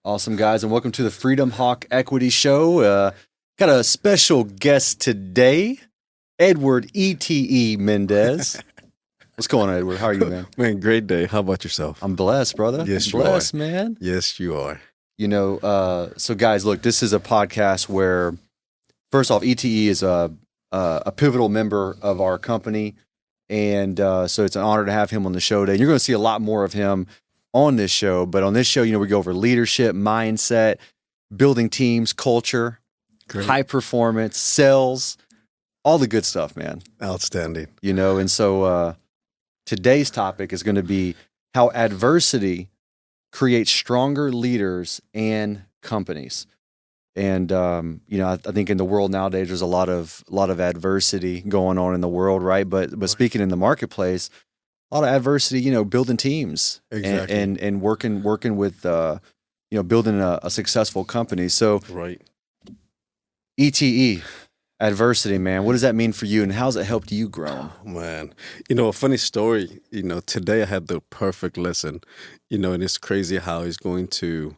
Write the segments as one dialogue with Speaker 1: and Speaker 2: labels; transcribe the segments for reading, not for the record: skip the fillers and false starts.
Speaker 1: Awesome, guys, and welcome to the Freedom Hawk Equity Show. Got a special guest today, Edward E.T.E. Mendez. What's going on, Edward? How are you, man?
Speaker 2: Man, great day. How about yourself?
Speaker 1: I'm blessed, brother.
Speaker 2: Yes,
Speaker 1: I'm
Speaker 2: you
Speaker 1: blessed,
Speaker 2: are.
Speaker 1: man.
Speaker 2: Yes, you are.
Speaker 1: So guys, look, this is a podcast where, first off, ETE is a pivotal member of our company, and so it's an honor to have him on the show today. You're going to see a lot more of him on this show, but on this show, we go over leadership, mindset, building teams, culture,
Speaker 2: Great.
Speaker 1: high performance, sales, all the good stuff, man.
Speaker 2: Outstanding.
Speaker 1: And so today's topic is going to be how adversity creates stronger leaders and companies. And I think in the world nowadays, there's a lot of adversity going on in the world, right? But speaking in the marketplace, a lot of adversity, building teams,
Speaker 2: Exactly.
Speaker 1: and working with building a successful company. So
Speaker 2: Right.
Speaker 1: ETE, adversity, man. What does that mean for you, and how's it helped you grow?
Speaker 2: Oh, man. A funny story. Today I had the perfect lesson, and it's crazy how it's going to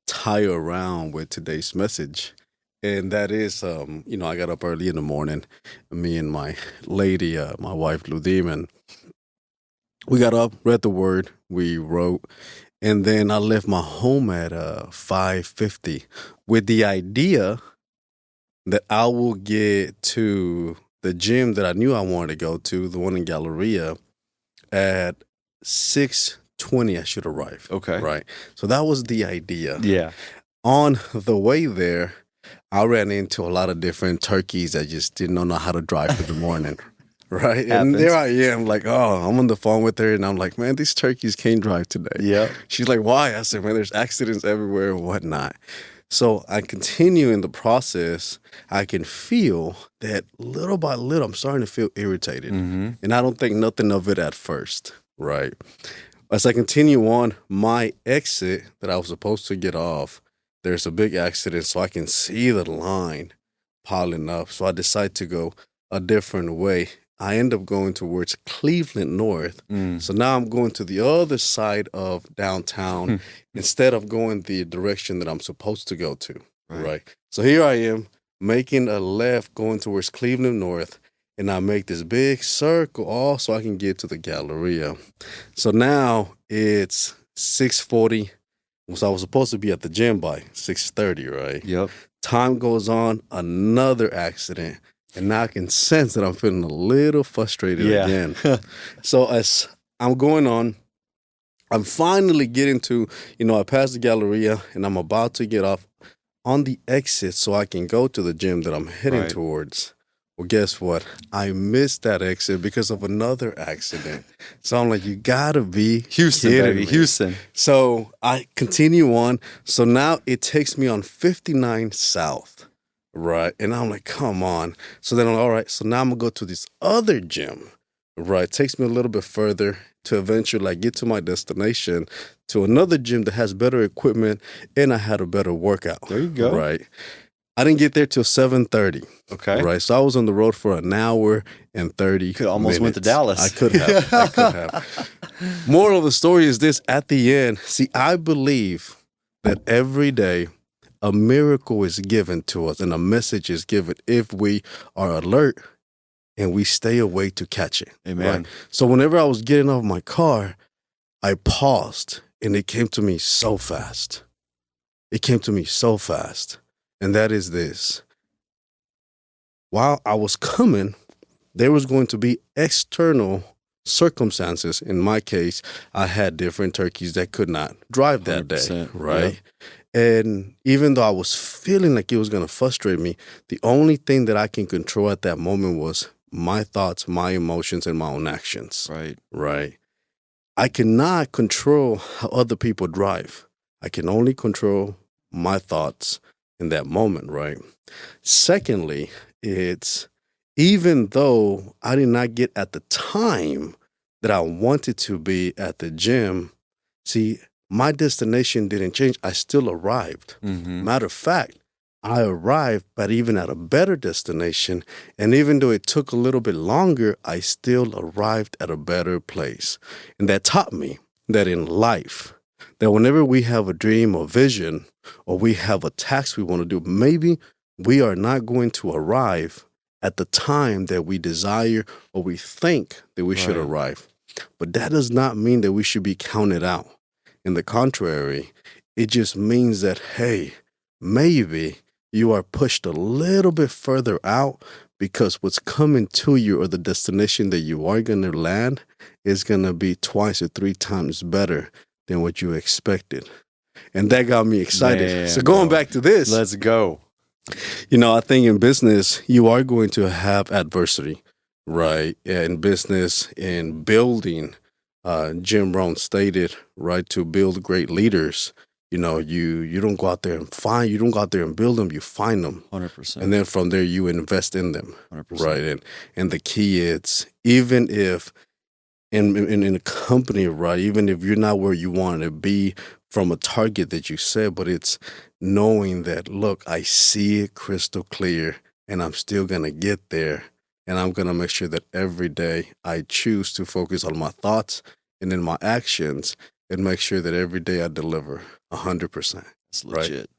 Speaker 2: tie around with today's message. And that is, I got up early in the morning, me and my lady, my wife, Ludim, and we got up, read the word, we wrote, and then I left my home at 5:50 with the idea that I will get to the gym that I knew I wanted to go to, the one in Galleria, at 6:20 I should arrive.
Speaker 1: Okay.
Speaker 2: Right. So that was the idea.
Speaker 1: Yeah.
Speaker 2: On the way there, I ran into a lot of different turkeys that just didn't know how to drive in the morning. Right. And there I am, like, I'm on the phone with her, and I'm like, man, these turkeys can't drive today.
Speaker 1: Yeah.
Speaker 2: She's like, why? I said, man, there's accidents everywhere and whatnot. So I continue in the process. I can feel that little by little, I'm starting to feel irritated.
Speaker 1: Mm-hmm.
Speaker 2: And I don't think nothing of it at first. Right. As I continue on my exit that I was supposed to get off, there's a big accident, so I can see the line piling up. So I decide to go a different way. I end up going towards Cleveland North. So now I'm going to the other side of downtown instead of going the direction that I'm supposed to go to. Right. So here I am making a left going towards Cleveland North, and I make this big circle all so I can get to the Galleria. So now it's 6:40. So I was supposed to be at the gym by 6:30, right?
Speaker 1: Yep.
Speaker 2: Time goes on, another accident. And now I can sense that I'm feeling a little frustrated again. So as I'm going on, I'm finally getting to, I passed the Galleria, and I'm about to get off on the exit so I can go to the gym that I'm heading towards. Well, guess what? I missed that exit because of another accident. So I'm like, you gotta be
Speaker 1: Houston,
Speaker 2: kidding
Speaker 1: baby.
Speaker 2: me.
Speaker 1: Houston.
Speaker 2: So I continue on. So now it takes me on 59 South. Right. And I'm like, come on. So then I'm all right. So now I'm going to go to this other gym. Right. It takes me a little bit further to eventually get to my destination, to another gym that has better equipment, and I had a better workout.
Speaker 1: There you go.
Speaker 2: Right. I didn't get there till 7:30.
Speaker 1: Okay.
Speaker 2: Right. So I was on the road for an hour and 30
Speaker 1: Could almost
Speaker 2: minutes.
Speaker 1: went to Dallas.
Speaker 2: I could have. Moral of the story is this: at the end, I believe that every day a miracle is given to us and a message is given if we are alert and we stay awake to catch it.
Speaker 1: Amen.
Speaker 2: Right? So whenever I was getting off my car, I paused, and it came to me so fast. It came to me so fast. And that is this. While I was coming, there was going to be external circumstances. In my case, I had different turkeys that could not drive that day. Right.
Speaker 1: Yeah.
Speaker 2: And even though I was feeling like it was going to frustrate me, the only thing that I can control at that moment was my thoughts, my emotions, and my own actions.
Speaker 1: Right.
Speaker 2: Right. I cannot control how other people drive. I can only control my thoughts in that moment. Right. Secondly, it's even though I did not get at the time that I wanted to be at the gym, my destination didn't change. I still arrived.
Speaker 1: Mm-hmm.
Speaker 2: Matter of fact, I arrived, but even at a better destination. And even though it took a little bit longer, I still arrived at a better place. And that taught me that in life, that whenever we have a dream or vision or we have a task we want to do, maybe we are not going to arrive at the time that we desire or we think that we should
Speaker 1: Right.
Speaker 2: arrive. But that does not mean that we should be counted out. In the contrary, it just means that, hey, maybe you are pushed a little bit further out because what's coming to you or the destination that you are going to land is going to be 2 or 3 times better than what you expected. And that got me excited.
Speaker 1: Man,
Speaker 2: so going
Speaker 1: bro.
Speaker 2: back to this,
Speaker 1: Let's go.
Speaker 2: I think in business, you are going to have adversity, right? In business, in building, Jim Rohn stated, right, to build great leaders, you don't go out there you don't go out there and build them, you find them.
Speaker 1: 100%.
Speaker 2: And then from there, you invest in them,
Speaker 1: 100%.
Speaker 2: right? And the key is, even if in a company, right, even if you're not where you want to be from a target that you set, but it's knowing that, look, I see it crystal clear and I'm still going to get there. And I'm going to make sure that every day I choose to focus on my thoughts and in my actions and make sure that every day I deliver 100%.
Speaker 1: It's
Speaker 2: Right.
Speaker 1: legit.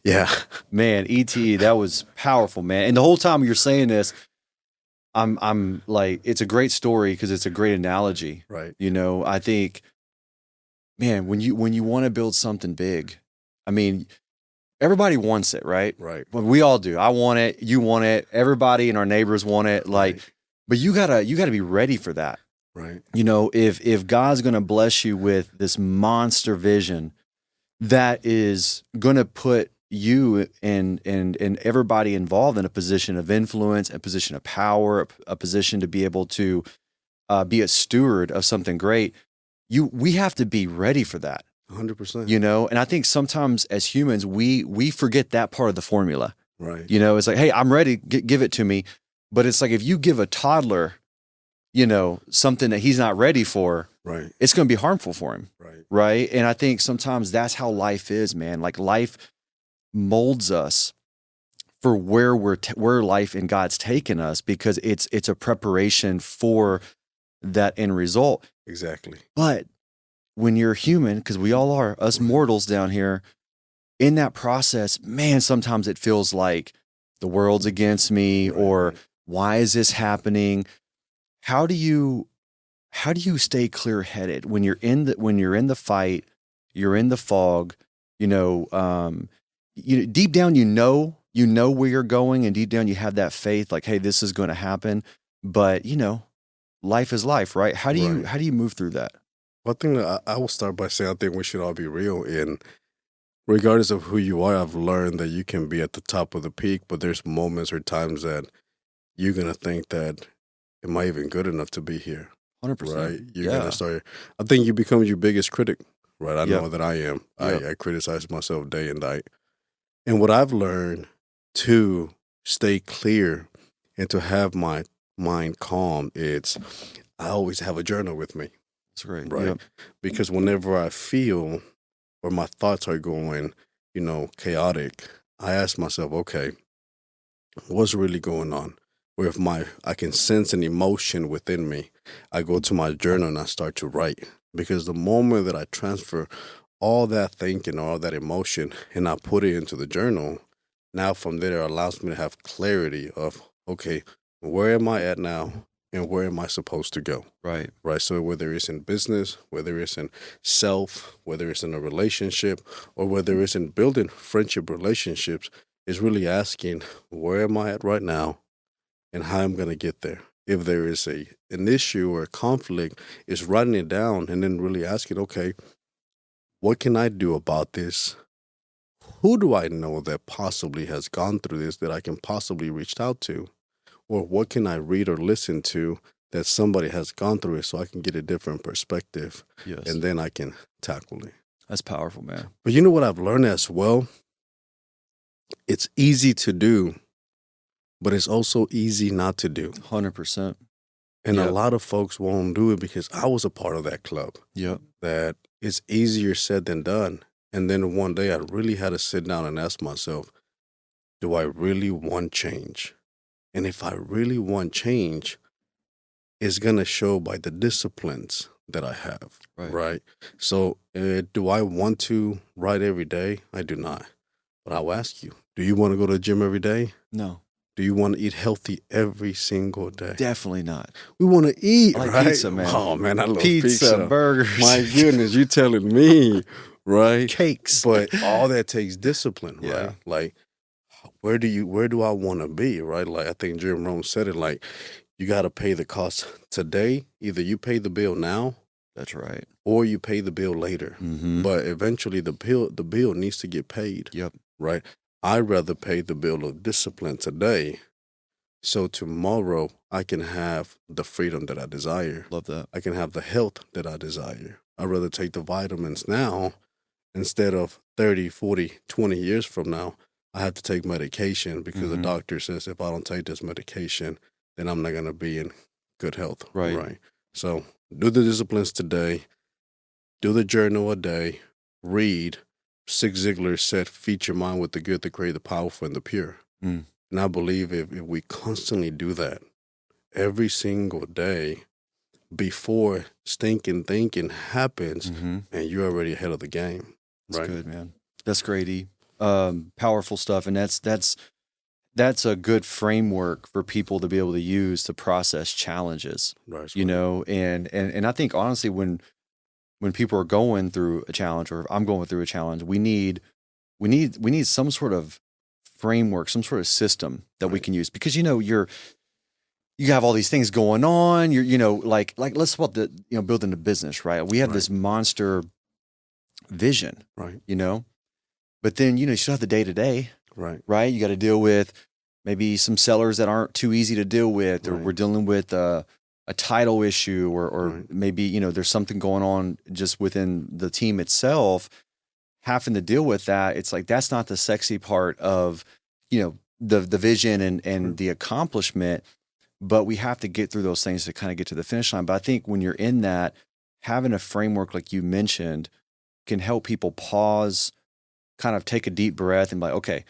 Speaker 2: Yeah.
Speaker 1: Man, ET, that was powerful, man. And the whole time you're saying this, I'm like, it's a great story because it's a great analogy.
Speaker 2: Right.
Speaker 1: I think, man, when you want to build something big, I mean, everybody wants it, right?
Speaker 2: Right.
Speaker 1: Well, we all do. I want it. You want it. Everybody and our neighbors want it. Like, but you gotta be ready for that.
Speaker 2: Right.
Speaker 1: If God's gonna bless you with this monster vision that is gonna put you and everybody involved in a position of influence, a position of power, a position to be able to be a steward of something great, we have to be ready for that.
Speaker 2: 100%.
Speaker 1: And I think sometimes as humans, we forget that part of the formula.
Speaker 2: Right.
Speaker 1: It's like, hey, I'm ready, give it to me. But it's like, if you give a toddler, something that he's not ready for,
Speaker 2: Right.
Speaker 1: it's going to be harmful for him.
Speaker 2: Right.
Speaker 1: Right. And I think sometimes that's how life is, man. Like, life molds us for where where life in God's taken us, because it's a preparation for that end result.
Speaker 2: Exactly.
Speaker 1: But when you're human, because we all are, us mortals down here, in that process, man, sometimes it feels like the world's against me,
Speaker 2: Right.
Speaker 1: or why is this happening? How do you stay clear-headed when you're in the fight, you're in the fog, deep down you know where you're going, and deep down you have that faith, like, hey, this is going to happen. But life is life, right? How do you move through that?
Speaker 2: One thing that I will start by saying, I think we should all be real in, regardless of who you are, I've learned that you can be at the top of the peak, but there's moments or times that you're going to think that, am I even good enough to be here?
Speaker 1: 100%.
Speaker 2: Right? You're
Speaker 1: Yeah.
Speaker 2: going to start, I think you become your biggest critic, right? I
Speaker 1: Yep.
Speaker 2: know that I am.
Speaker 1: Yep.
Speaker 2: I criticize myself day and night. And what I've learned to stay clear and to have my mind calm, it's, I always have a journal with me.
Speaker 1: That's great.
Speaker 2: Right.
Speaker 1: Yep.
Speaker 2: Because whenever I feel or my thoughts are going, chaotic, I ask myself, okay, what's really going on? Or if I can sense an emotion within me, I go to my journal and I start to write. Because the moment that I transfer all that thinking, all that emotion, and I put it into the journal, now from there it allows me to have clarity of, okay, where am I at now? And where am I supposed to go?
Speaker 1: Right.
Speaker 2: Right. So whether it's in business, whether it's in self, whether it's in a relationship, or whether it's in building friendship relationships, is really asking, where am I at right now and how I'm going to get there? If there is an issue or a conflict, is writing it down and then really asking, okay, what can I do about this? Who do I know that possibly has gone through this that I can possibly reach out to? Or what can I read or listen to that somebody has gone through it so I can get a different perspective,
Speaker 1: Yes.
Speaker 2: and then I can tackle it.
Speaker 1: That's powerful, man.
Speaker 2: But you know what I've learned as well? It's easy to do, but it's also easy not to do.
Speaker 1: 100%.
Speaker 2: And
Speaker 1: Yep.
Speaker 2: a lot of folks won't do it because I was a part of that club,
Speaker 1: Yep.
Speaker 2: that it's easier said than done. And then one day I really had to sit down and ask myself, do I really want change? And if I really want change, is going to show by the disciplines that I have,
Speaker 1: Right.
Speaker 2: right? So, do I want to ride every day? I do not. But I'll ask you, do you want to go to the gym every day?
Speaker 1: No,
Speaker 2: Do you want to eat healthy every single day?
Speaker 1: definitely not.
Speaker 2: We want to eat,
Speaker 1: I like
Speaker 2: right?
Speaker 1: pizza, man.
Speaker 2: Oh, man, I love
Speaker 1: Pizza,
Speaker 2: pizza.
Speaker 1: burgers,
Speaker 2: My goodness, you telling me, right?
Speaker 1: cakes.
Speaker 2: But all that takes discipline, right?
Speaker 1: Yeah.
Speaker 2: Like, where do I want to be, right? Like, I think Jim Rome said it, like, you got to pay the cost today. Either you pay the bill now
Speaker 1: That's right.
Speaker 2: or you pay the bill later.
Speaker 1: Mm-hmm.
Speaker 2: But eventually the bill needs to get paid,
Speaker 1: Yep.
Speaker 2: right? I'd rather pay the bill of discipline today, so tomorrow I can have the freedom that I desire.
Speaker 1: Love that.
Speaker 2: I can have the health that I desire. I'd rather take the vitamins now instead of 30, 40, 20 years from now. I have to take medication because the
Speaker 1: Mhm.
Speaker 2: doctor says if I don't take this medication, then I'm not going to be in good health.
Speaker 1: Right.
Speaker 2: So do the disciplines today. Do the journal a day. Read. Zig Ziglar said, feed your mind with the good, the great, the powerful, and the pure.
Speaker 1: Mm.
Speaker 2: And I believe if we constantly do that every single day before stinking thinking happens,
Speaker 1: Mm-hmm.
Speaker 2: and you're already ahead of the game.
Speaker 1: That's
Speaker 2: Right.
Speaker 1: good, man. That's great, E. Powerful stuff, and that's a good framework for people to be able to use to process challenges.
Speaker 2: Right.
Speaker 1: You know, and I think honestly, when people are going through a challenge, or if I'm going through a challenge, we need some sort of framework, some sort of system that we
Speaker 2: Right.
Speaker 1: can use, because you have all these things going on. Like let's talk about building a business, right? We have
Speaker 2: Right.
Speaker 1: this monster vision,
Speaker 2: Right.
Speaker 1: but then you still have the day to day,
Speaker 2: Right.
Speaker 1: right? You got to deal with maybe some sellers that aren't too easy to deal with, or
Speaker 2: Right.
Speaker 1: we're dealing with a title issue, or
Speaker 2: Right.
Speaker 1: maybe there's something going on just within the team itself. Having to deal with that, it's like that's not the sexy part of the vision and
Speaker 2: Sure.
Speaker 1: the accomplishment, but we have to get through those things to kind of get to the finish line. But I think when you're in that, having a framework like you mentioned can help people pause, kind of take a deep breath, and be like, okay,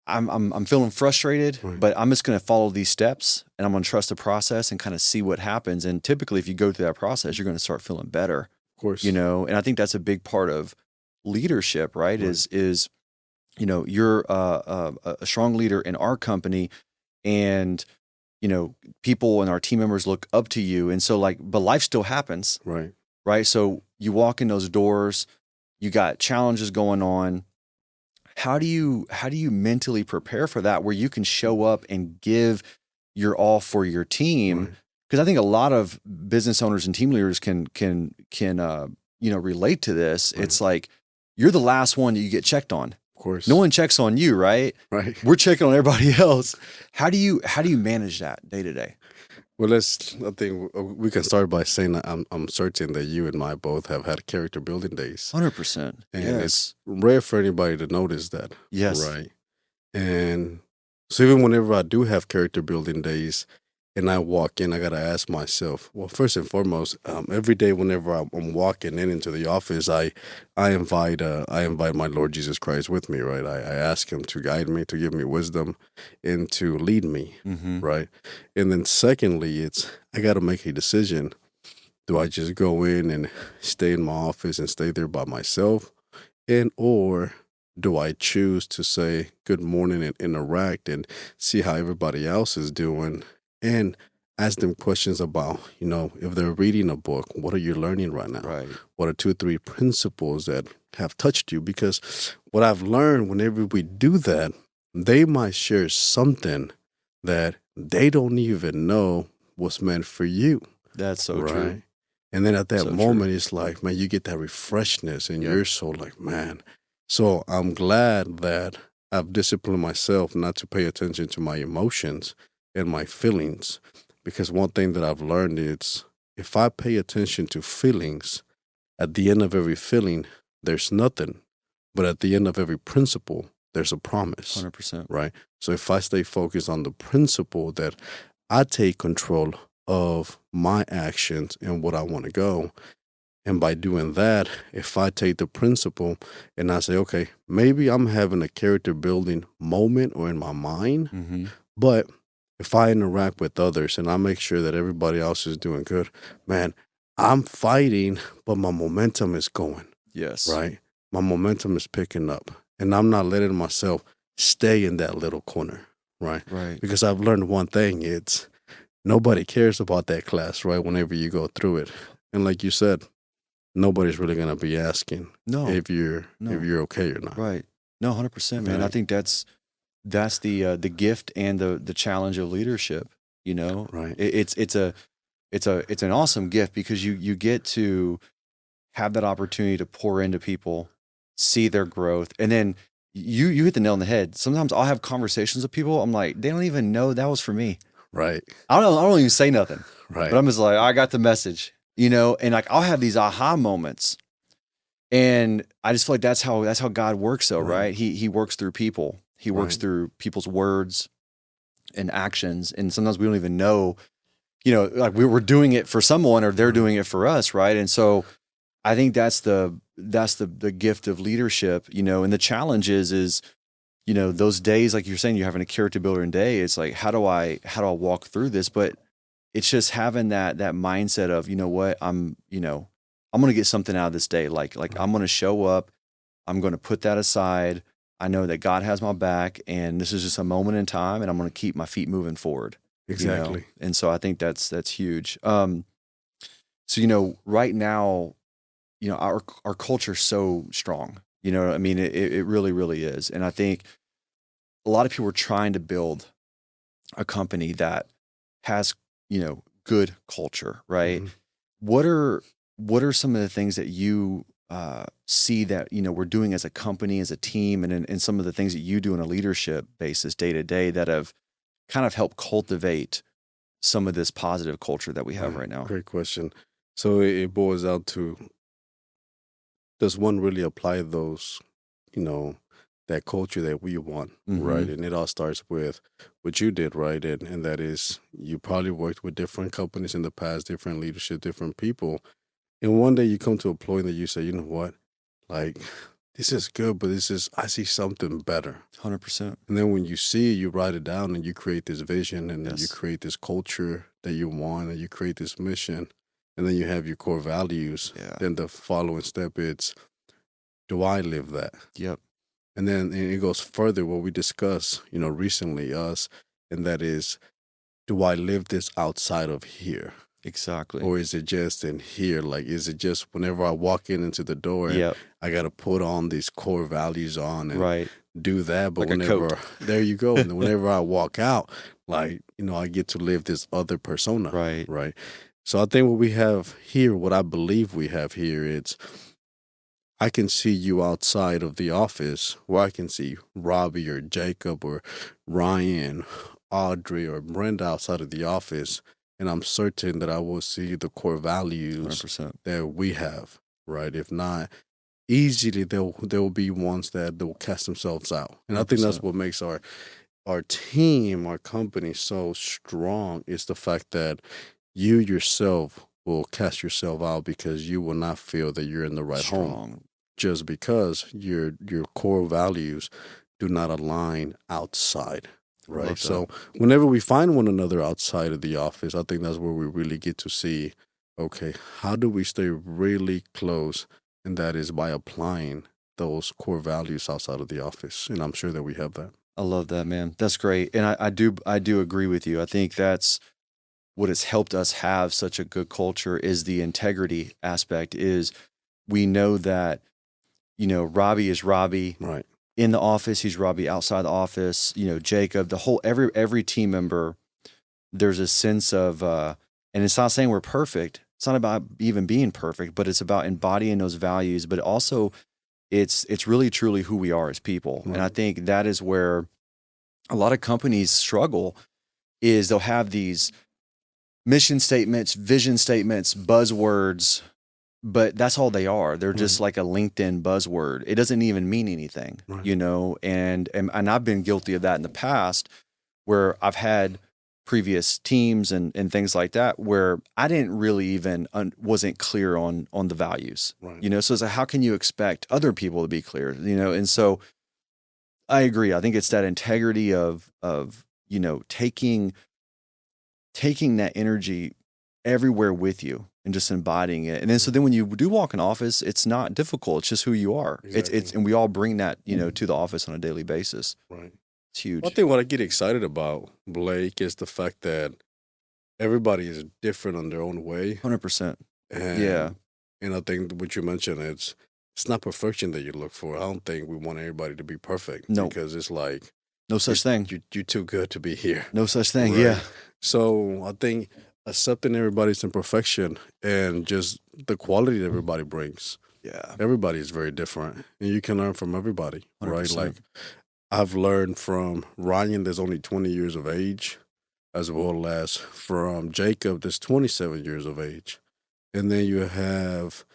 Speaker 1: I'm feeling frustrated,
Speaker 2: Right.
Speaker 1: but I'm just going to follow these steps, and I'm going to trust the process and kind of see what happens. And typically, if you go through that process, you're going to start feeling better,
Speaker 2: Of course.
Speaker 1: And I think that's a big part of leadership, right?
Speaker 2: Right.
Speaker 1: Is you're a strong leader in our company, and people and our team members look up to you, and so but life still happens,
Speaker 2: Right.
Speaker 1: right? So you walk in those doors, you got challenges going on. How do you mentally prepare for that, where you can show up and give your all for your team?
Speaker 2: Right.
Speaker 1: Because I think a lot of business owners and team leaders can relate to this.
Speaker 2: Right.
Speaker 1: It's like you're the last one that you get checked on.
Speaker 2: Of course.
Speaker 1: No one checks on you, right?
Speaker 2: Right.
Speaker 1: We're checking on everybody else. How do you manage that day to day?
Speaker 2: Well, I think we can start by saying that I'm certain that you and I both have had character building days.
Speaker 1: 100%.
Speaker 2: And
Speaker 1: Yes.
Speaker 2: it's rare for anybody to notice that.
Speaker 1: Yes.
Speaker 2: Right. And so even whenever I do have character building days and I walk in, I got to ask myself, well, first and foremost, every day whenever I'm walking into the office, I invite my Lord Jesus Christ with me, right? I ask him to guide me, to give me wisdom, and to lead me,
Speaker 1: Mm-hmm.
Speaker 2: right? And then secondly, I got to make a decision. Do I just go in and stay in my office and stay there by myself? Or do I choose to say good morning and interact and see how everybody else is doing, and ask them questions about, if they're reading a book, what are you learning right now?
Speaker 1: Right.
Speaker 2: What are 2 or 3 principles that have touched you? Because what I've learned, whenever we do that, they might share something that they don't even know was meant for you.
Speaker 1: That's so true.
Speaker 2: And then at that
Speaker 1: So true.
Speaker 2: moment, it's like, man, you get that refreshness, and
Speaker 1: Yep.
Speaker 2: you're so like, man. So I'm glad that I've disciplined myself not to pay attention to my emotions and my feelings, because one thing that I've learned is if I pay attention to feelings, at the end of every feeling, there's nothing. But at the end of every principle, there's a promise.
Speaker 1: 100%.
Speaker 2: Right? So if I stay focused on the principle that I take control of my actions and what I want to go, and by doing that, if I take the principle and I say, okay, maybe I'm having a character building moment or in my mind,
Speaker 1: Mm-hmm.
Speaker 2: but if I interact with others and I make sure that everybody else is doing good, man, I'm fighting, but my momentum is going,
Speaker 1: Yes.
Speaker 2: right? My momentum is picking up, and I'm not letting myself stay in that little corner, right?
Speaker 1: Right.
Speaker 2: Because I've learned one thing, it's nobody cares about that class, right? Whenever you go through it. And like you said, nobody's really gonna be asking
Speaker 1: No.
Speaker 2: if you're
Speaker 1: No.
Speaker 2: okay or not.
Speaker 1: Right. No, 100%, man. I
Speaker 2: Right.
Speaker 1: think that's the gift and the challenge of leadership. You know,
Speaker 2: Right.
Speaker 1: it's an awesome gift because you get to have that opportunity to pour into people, see their growth, and then you hit the nail on the head. Sometimes I'll have conversations with people. I'm like, they don't even know that was for me.
Speaker 2: Right.
Speaker 1: I don't even say nothing,
Speaker 2: Right.
Speaker 1: but I'm just like, I got the message, you know, and like I'll have these aha moments, and I just feel like that's how God works, though,
Speaker 2: Right.
Speaker 1: right? He works through people. He works
Speaker 2: Right.
Speaker 1: through people's words and actions, and sometimes we don't even know, you know, like we're doing it for someone or they're
Speaker 2: Right.
Speaker 1: doing it for us, right? And so I think that's the gift of leadership, you know, and the challenge is, you know, those days, like you're saying, you're having a character building day. It's like, how do I walk through this? But it's just having that mindset of, you know what, I'm going to get something out of this day. Like I'm going to show up, I'm going to put that aside. I know that God has my back, and this is just a moment in time, and I'm going to keep my feet moving forward.
Speaker 2: Exactly.
Speaker 1: You know? And so I think that's huge. So, you know, right now, you know, our culture's so strong, you know, I mean, it really, really is. And I think a lot of people are trying to build a company that has, you know, good culture, right?
Speaker 2: Mhm.
Speaker 1: What are some of the things that you see that, you know, we're doing as a company, as a team, and some of the things that you do on a leadership basis day to day that have kind of helped cultivate some of this positive culture that we have right now?
Speaker 2: Great question. So it boils out to, does one really apply those, you know, that culture that we want, right?
Speaker 1: Mm-hmm.
Speaker 2: And it all starts with what you did, right? And that is, you probably worked with different companies in the past, different leadership, different people. And one day you come to a point that you say, you know what, like, this is good, but I see something better.
Speaker 1: 100%.
Speaker 2: And then when you see it, you write it down and you create this vision, and then you
Speaker 1: Yes.
Speaker 2: create this culture that you want, and you create this mission, and then you have your core values.
Speaker 1: Yeah.
Speaker 2: Then the following step is, do I live that?
Speaker 1: Yep.
Speaker 2: And then it goes further, what we discussed, you know, recently, us, and that is, do I live this outside of here?
Speaker 1: Exactly.
Speaker 2: Or is it just in here? Like, is it just whenever I walk into the door and
Speaker 1: Yep.
Speaker 2: I got to put on these core values on and
Speaker 1: Right.
Speaker 2: do that? But
Speaker 1: Like a coat.
Speaker 2: there you go. And whenever I walk out, like, you know, I get to live this other persona.
Speaker 1: Right.
Speaker 2: Right. So I think what we have here, what I believe we have here, it's, I can see you outside of the office, where I can see Robbie or Jacob or Ryan, Audrey or Brenda outside of the office, and I'm certain that I will see the core values
Speaker 1: 100%.
Speaker 2: that we have, right? If not, easily there will be ones that they'll cast themselves out, and I think that's
Speaker 1: 100%.
Speaker 2: what makes our team, our company so strong, is the fact that you yourself will cast yourself out because you will not feel that you're in the right home,
Speaker 1: Strong.
Speaker 2: just because your core values do not align outside,
Speaker 1: I
Speaker 2: right?
Speaker 1: love
Speaker 2: So
Speaker 1: that.
Speaker 2: whenever we find one another outside of the office, I think that's where we really get to see, okay, how do we stay really close? And that is by applying those core values outside of the office. And I'm sure that we have that.
Speaker 1: I love that, man. That's great. And I do agree with you. I think that's what has helped us have such a good culture is the integrity aspect. Is we know that, you know, Robbie is Robbie
Speaker 2: Right.
Speaker 1: in the office, he's Robbie outside the office, you know, Jacob, the whole every team member, there's a sense of and it's not saying we're perfect. It's not about even being perfect, but it's about embodying those values, but also it's really truly who we are as people. And I
Speaker 2: Right.
Speaker 1: think that is where a lot of companies struggle is they'll have these mission statements, vision statements, buzzwords, but that's all they are. They're just
Speaker 2: Right.
Speaker 1: like a LinkedIn buzzword. It doesn't even mean anything,
Speaker 2: Right.
Speaker 1: you know? And I've been guilty of that in the past where I've had previous teams and things like that where I didn't really even wasn't clear on the values,
Speaker 2: Right.
Speaker 1: you know? So it's like, how can you expect other people to be clear, you know? And so I agree. I think it's that integrity of, you know, taking taking that energy everywhere with you and just embodying it. And then, so then when you do walk in office, it's not difficult. It's just who you are. It's, and we all bring that, to the office on a daily basis.
Speaker 2: Right.
Speaker 1: It's huge.
Speaker 2: I think what I get excited about, Blake, is the fact that everybody is different on their own way.
Speaker 1: 100%.
Speaker 2: And,
Speaker 1: Yeah.
Speaker 2: And I think what you mentioned, it's not perfection that you look for. I don't think we want everybody to be perfect.
Speaker 1: No.
Speaker 2: Because it's like,
Speaker 1: No such thing.
Speaker 2: you're too good to be here.
Speaker 1: No such thing.
Speaker 2: Right.
Speaker 1: Yeah.
Speaker 2: So I think accepting everybody's imperfection and just the quality that everybody brings.
Speaker 1: Yeah.
Speaker 2: Everybody is very different, and you can learn from everybody,
Speaker 1: 100%.
Speaker 2: right? Like I've learned from Ryan, that's only 20 years of age, as well as from Jacob, that's 27 years of age. And then you have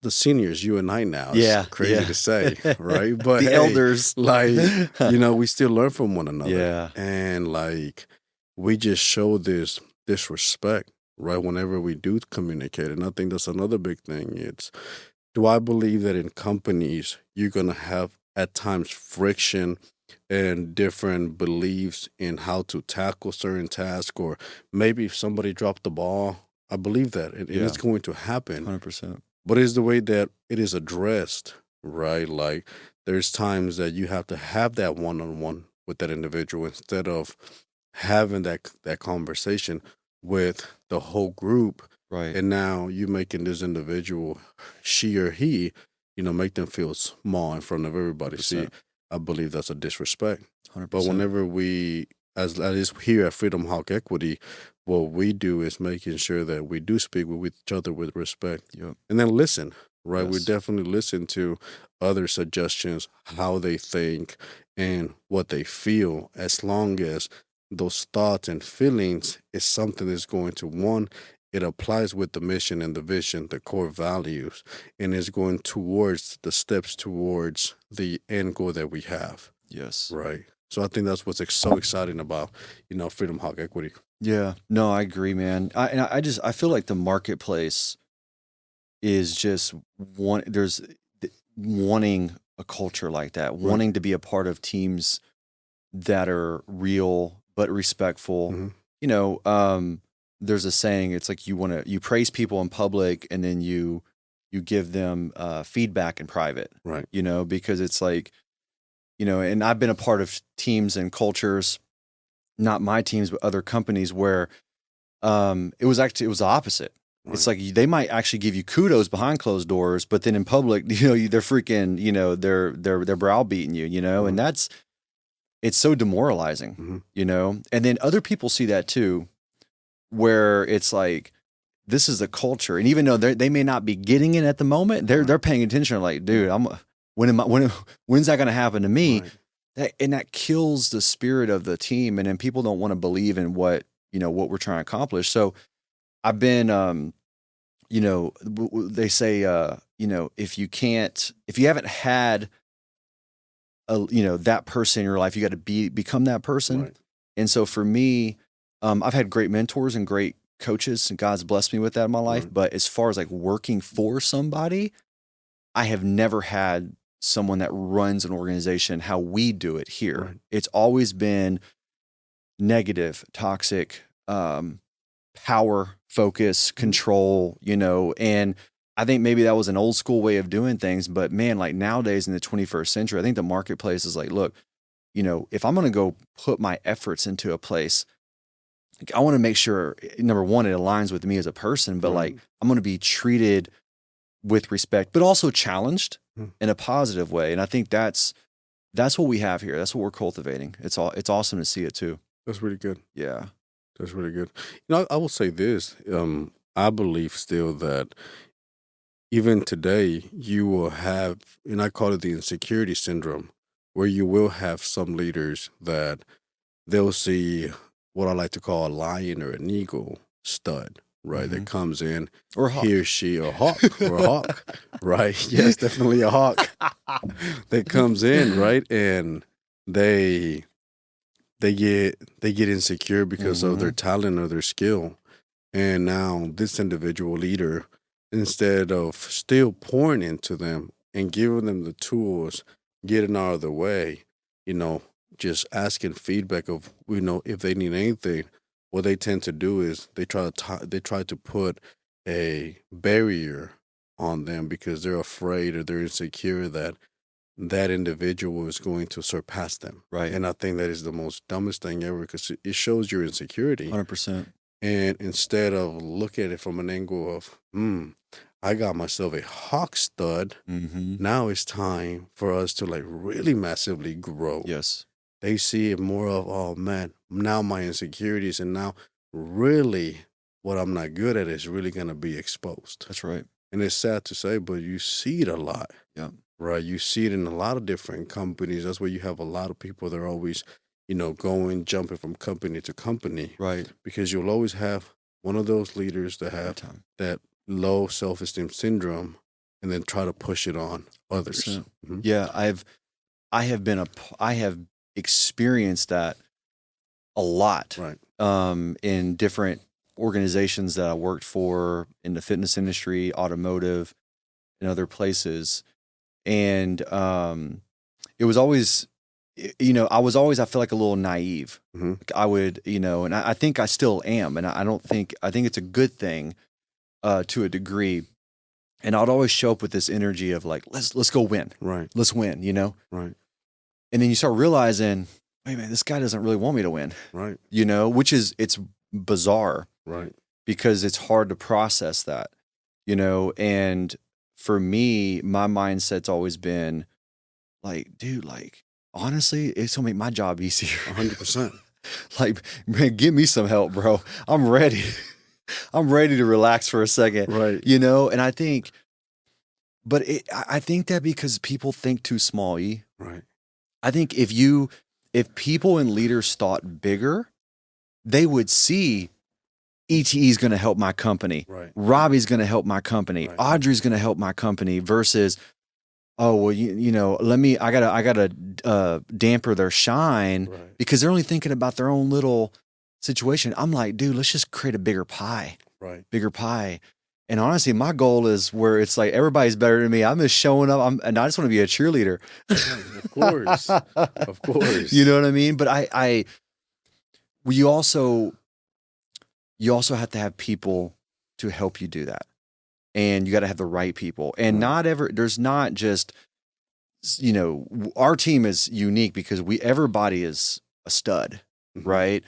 Speaker 2: the seniors, you and I now.
Speaker 1: Yeah.
Speaker 2: It's crazy to say, right? But
Speaker 1: the elders.
Speaker 2: like, we still learn from one another.
Speaker 1: Yeah.
Speaker 2: And like, we just show this respect, right? Whenever we do communicate. And I think that's another big thing. Do I believe that in companies, you're going to have at times friction and different beliefs in how to tackle certain tasks, or maybe if somebody dropped the ball? I believe that, and it's going to happen.
Speaker 1: 100%.
Speaker 2: But it's the way that it is addressed, right? Like there's times that you have to have that one-on-one with that individual instead of having that conversation with the whole group.
Speaker 1: Right.
Speaker 2: And now you making this individual, she or he, make them feel small in front of everybody.
Speaker 1: 100%.
Speaker 2: See, I believe that's a disrespect.
Speaker 1: 100%.
Speaker 2: But whenever we, as here at Freedom Hawk Equity, what we do is making sure that we do speak with each other with respect.
Speaker 1: Yep.
Speaker 2: And then listen, right?
Speaker 1: Yes.
Speaker 2: We definitely listen to other suggestions, how they think and what they feel, as long as those thoughts and feelings is something that's going to, one, it applies with the mission and the vision, the core values, and is going towards the steps towards the end goal that we have.
Speaker 1: Yes.
Speaker 2: Right. So I think that's what's so exciting about, Freedom Hawk Equity.
Speaker 1: Yeah. No, I agree, man. I feel like the marketplace is just wanting a culture like that, right. Wanting to be a part of teams that are real but respectful. Mm-hmm. There's a saying, it's like you praise people in public and then you give them feedback in private.
Speaker 2: Right.
Speaker 1: Because it's like, and I've been a part of teams and cultures, not my teams, but other companies where it was the opposite. Right. It's like they might actually give you kudos behind closed doors, but then in public, they're freaking, they're browbeating you,
Speaker 2: Right.
Speaker 1: And it's so demoralizing,
Speaker 2: Mm-hmm.
Speaker 1: And then other people see that too, where it's like, this is the culture. And even though they may not be getting it at the moment, they're paying attention. Like, dude, when's that going to happen to me? Right. That kills the spirit of the team. And then people don't want to believe in what we're trying to accomplish. So I've been, they say, if you haven't had that person in your life, you got to become that person.
Speaker 2: Right.
Speaker 1: And so for me, I've had great mentors and great coaches, and God's blessed me with that in my life.
Speaker 2: Right.
Speaker 1: But as far as like working for somebody, I have never had someone that runs an organization how we do it here. Right. It's always been negative, toxic, power, focus, control, and I think maybe that was an old school way of doing things, but man, like nowadays in the 21st century, I think the marketplace is like, look, if I'm going to go put my efforts into a place, I want to make sure, number one, it aligns with me as a person, but like I'm going to be treated with respect, but also challenged in a positive way. And I think that's what we have here. That's what we're cultivating. It's awesome to see it too.
Speaker 2: That's really good.
Speaker 1: Yeah.
Speaker 2: That's really good. I will say this. I believe still that even today you will have, and I call it the insecurity syndrome, where you will have some leaders that they'll see what I like to call a lion or an eagle stud, right? That comes in,
Speaker 1: or
Speaker 2: he or she, or hawk, right? Yes, definitely a hawk that comes in, right? And they get insecure because of their talent or their skill. And now this individual leader, instead of still pouring into them and giving them the tools, getting out of the way, just asking feedback of, if they need anything, what they tend to do is they try to put a barrier on them because they're afraid or they're insecure that that individual is going to surpass them.
Speaker 1: Right.
Speaker 2: And I think that is the most dumbest thing ever because it shows your insecurity.
Speaker 1: 100%.
Speaker 2: And instead of look at it from an angle of, I got myself a hawk stud.
Speaker 1: Mm-hmm.
Speaker 2: Now it's time for us to like really massively grow.
Speaker 1: Yes.
Speaker 2: They see it more of, oh man, now my insecurities and now really what I'm not good at is really going to be exposed.
Speaker 1: That's right.
Speaker 2: And it's sad to say, but you see it a lot.
Speaker 1: Yeah.
Speaker 2: Right. You see it in a lot of different companies. That's where you have a lot of people that are always, jumping from company to company.
Speaker 1: Right.
Speaker 2: Because you'll always have one of those leaders that have that low self-esteem syndrome and then try to push it on others.
Speaker 1: Mm-hmm. Yeah. I have experienced that a lot.
Speaker 2: Right.
Speaker 1: In different organizations that I worked for in the fitness industry, automotive, and other places. And it was always, I feel like a little naive.
Speaker 2: Mm-hmm.
Speaker 1: I would, and I think I still am. And I think it's a good thing to a degree. And I'd always show up with this energy of like, let's go win.
Speaker 2: Right.
Speaker 1: Let's win,
Speaker 2: Right.
Speaker 1: And then you start realizing, wait, man, this guy doesn't really want me to win.
Speaker 2: Right.
Speaker 1: Which it's bizarre.
Speaker 2: Right.
Speaker 1: Because it's hard to process that, and for me, my mindset's always been like, dude, like, honestly, it's gonna make my job easier.
Speaker 2: 100%.
Speaker 1: Like, man, give me some help, bro. I'm ready. I'm ready to relax for a second.
Speaker 2: Right.
Speaker 1: And I think, I think that because people think too small,
Speaker 2: Right.
Speaker 1: I think if people and leaders thought bigger, they would see ETE is going to help my company.
Speaker 2: Right.
Speaker 1: Robbie's going to help my company.
Speaker 2: Right.
Speaker 1: Audrey's going to help my company versus, oh, well, I gotta damper their shine because they're only thinking about their own little situation. I'm like, dude, let's just create a bigger pie.
Speaker 2: Right.
Speaker 1: Bigger pie. And honestly, my goal is where it's like everybody's better than me. I'm just showing up. And I just want to be a cheerleader.
Speaker 2: Of course. Of course.
Speaker 1: You know what I mean? But you also have to have people to help you do that. And you got to have the right people. And there's not just, our team is unique because everybody is a stud, right?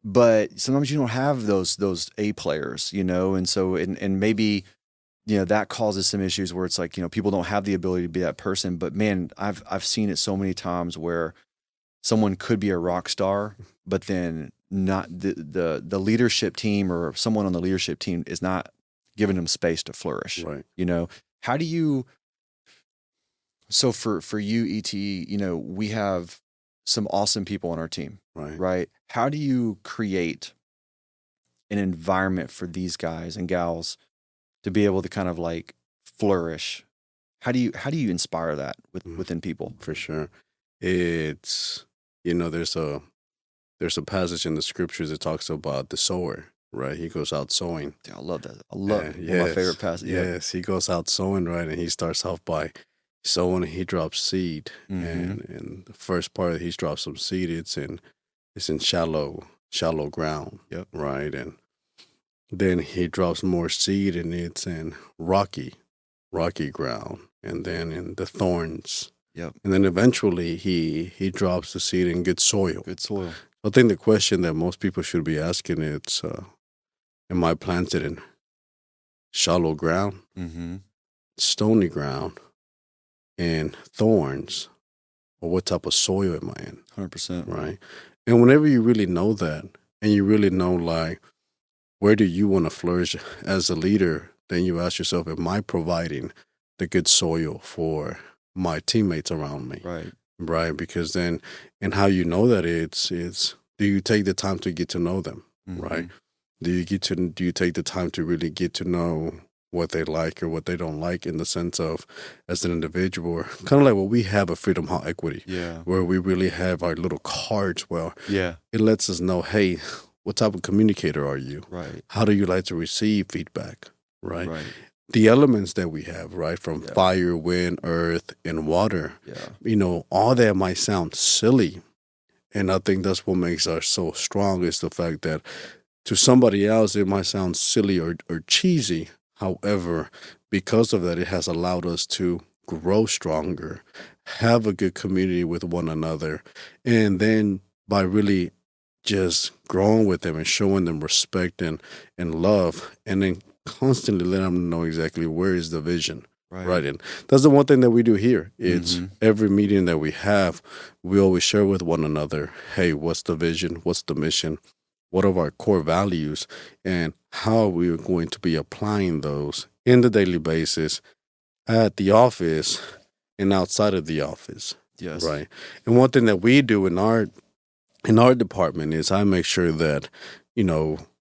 Speaker 1: But sometimes you don't have those A players, and so, and maybe, that causes some issues where it's like, people don't have the ability to be that person. But man, I've seen it so many times where someone could be a rock star, but then not the leadership team or someone on the leadership team is not giving them space to flourish.
Speaker 2: Right.
Speaker 1: How do you, so for you, ETE, we have some awesome people on our team, right? How do you create an environment for these guys and gals to be able to kind of like flourish? How do you inspire that within people?
Speaker 2: For sure. It's, there's a passage in the scriptures that talks about the sower, right? He goes out sowing.
Speaker 1: Yeah, I love that. I love it. One of my favorite passages.
Speaker 2: Yes, he goes out sowing, right? And he starts off by sowing and he drops seed.
Speaker 1: Mm-hmm.
Speaker 2: And the first part that he drops some seed, it's in shallow ground.
Speaker 1: Yep.
Speaker 2: Right. And then he drops more seed and it's in rocky ground. And then in the thorns.
Speaker 1: Yep.
Speaker 2: And then eventually he drops the seed in good soil.
Speaker 1: Good soil.
Speaker 2: I think the question that most people should be asking is, am I planted in shallow ground, stony ground, and thorns, or what type of soil am I in?
Speaker 1: 100%.
Speaker 2: Right. And whenever you really know that, and you really know, like, where do you want to flourish as a leader, then you ask yourself, am I providing the good soil for my teammates around me?
Speaker 1: Right.
Speaker 2: Right. Because then, and how you know that it's do you take the time to get to know them? Right. Do you take the time to really get to know what they like or what they don't like in the sense of as an individual, kind of like what we have at Freedom Hall Equity, where we really have our little cards. Well, it lets us know, hey, what type of communicator are you?
Speaker 1: Right.
Speaker 2: How do you like to receive feedback? Right. The elements that we have, right, from fire, wind, earth, and water, all that might sound silly, And I think that's what makes us so strong is the fact that to somebody else, it might sound silly or cheesy. However, because of that, it has allowed us to grow stronger, have a good community with one another. And then by really just growing with them and showing them respect and love, and then constantly letting them know exactly where is the vision. Right. And that's the one thing that we do here. It's every meeting that we have, we always share with one another, hey, what's the vision? What's the mission? What are our core values? And how we are going to be applying those in the daily basis at the office and outside of the office.
Speaker 1: Yes.
Speaker 2: Right. And one thing that we do in our department is I make sure that,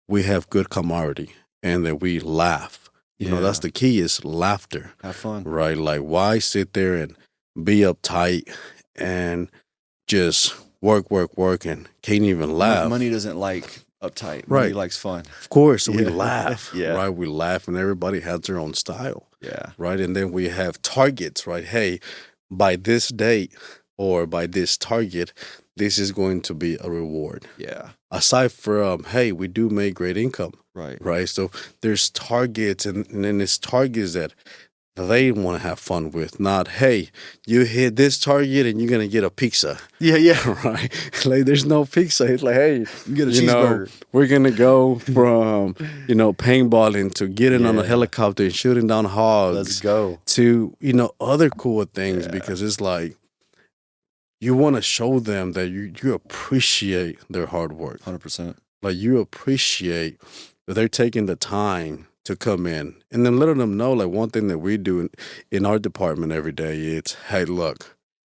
Speaker 2: we have good camaraderie and that we laugh. That's the key is laughter.
Speaker 1: Have fun.
Speaker 2: Right. Like, why sit there and be uptight and just work, and can't even laugh?
Speaker 1: Money doesn't like uptight.
Speaker 2: Right.
Speaker 1: Money likes fun.
Speaker 2: Of course, we laugh.
Speaker 1: Yeah.
Speaker 2: Right. We laugh, and everybody has their own style.
Speaker 1: Yeah.
Speaker 2: Right. And then we have targets, right? Hey, by this date or by this target, this is going to be a reward.
Speaker 1: Yeah.
Speaker 2: Aside from, hey, we do make great income.
Speaker 1: Right.
Speaker 2: Right. So there's targets, and then it's targets that they want to have fun with, not, hey, you hit this target and you're going to get a pizza.
Speaker 1: Yeah.
Speaker 2: Right. Like, there's no pizza. It's like, hey,
Speaker 1: You get a cheeseburger.
Speaker 2: we're going to go from, paintballing to getting on a helicopter and shooting down hogs.
Speaker 1: Let's go.
Speaker 2: To, other cool things, because it's like, you want to show them that you appreciate their hard work.
Speaker 1: 100%.
Speaker 2: Like, you appreciate that they're taking the time to come in, and then letting them know, like, one thing that we do in our department every day, it's, hey, look,